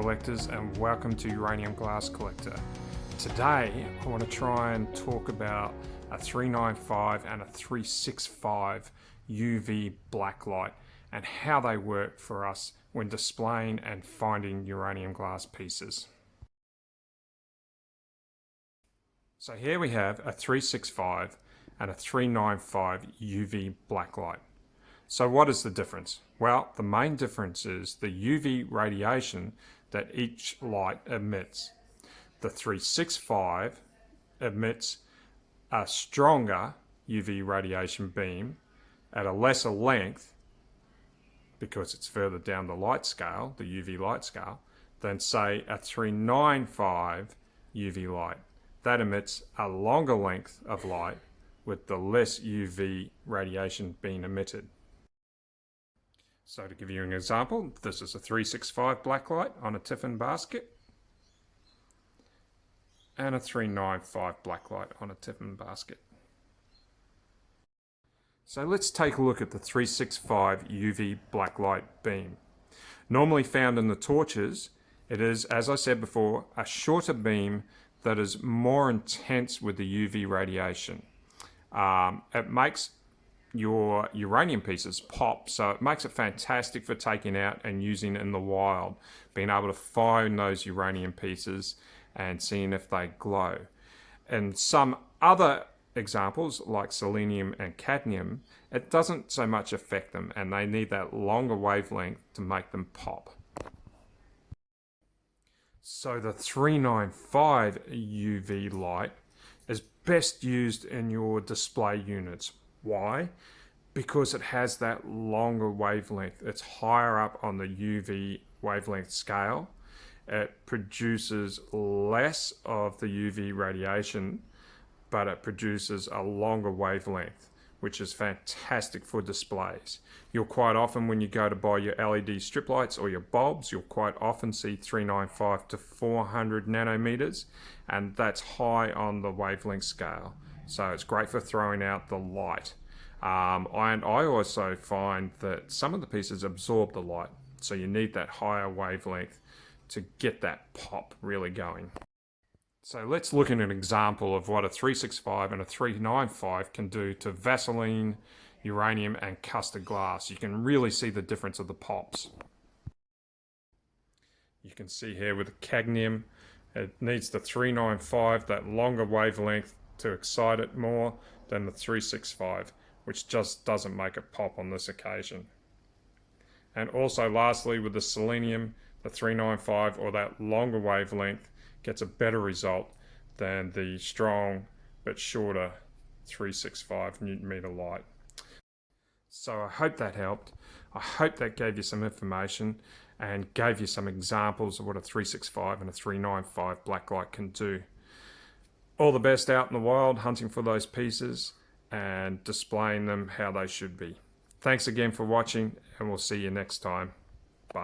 collectors, and welcome to Uranium Glass Collector. Today I want to try and talk about a 395 and a 365 UV blacklight and how they work for us when displaying and finding uranium glass pieces. So here we have a 365 and a 395 UV blacklight. So what is the difference? Well, the main difference is the UV radiation that each light emits. The 365 emits a stronger UV radiation beam at a lesser length, because it's further down the light scale, the UV light scale, than say a 395 UV light. That emits a longer length of light with the less UV radiation being emitted. So to give you an example, this is a 365 blacklight on a Tiffin basket and a 395 blacklight on a Tiffin basket. So let's take a look at the 365 UV blacklight beam. Normally found in the torches, it is, as I said before, a shorter beam that is more intense with the UV radiation. It makes your uranium pieces pop, so it makes it fantastic for taking out and using in the wild, being able to find those uranium pieces and seeing if they glow. And some other examples like selenium and cadmium, it doesn't so much affect them, and they need that longer wavelength to make them pop. So the 395 UV light is best used in your display units. Why? Because it has that longer wavelength. It's higher up on the UV wavelength scale. It produces less of the UV radiation, but it produces a longer wavelength, which is fantastic for displays. You'll quite often, when you go to buy your LED strip lights or your bulbs, you'll quite often see 395 to 400 nanometers, and that's high on the wavelength scale. So it's great for throwing out the light. And I also find that some of the pieces absorb the light, so you need that higher wavelength to get that pop really going. So let's look at an example of what a 365 and a 395 can do to Vaseline, uranium and custard glass. You can really see the difference of the pops. You can see here with the cadmium, it needs the 395, that longer wavelength, to excite it more than the 365, which just doesn't make it pop on this occasion. And also lastly, with the selenium, the 395 or that longer wavelength gets a better result than the strong but shorter 365 Newton meter light. So I hope that helped. I hope that gave you some information and gave you some examples of what a 365 and a 395 blacklight can do. All the best out in the wild hunting for those pieces and displaying them how they should be. Thanks again for watching, and we'll see you next time.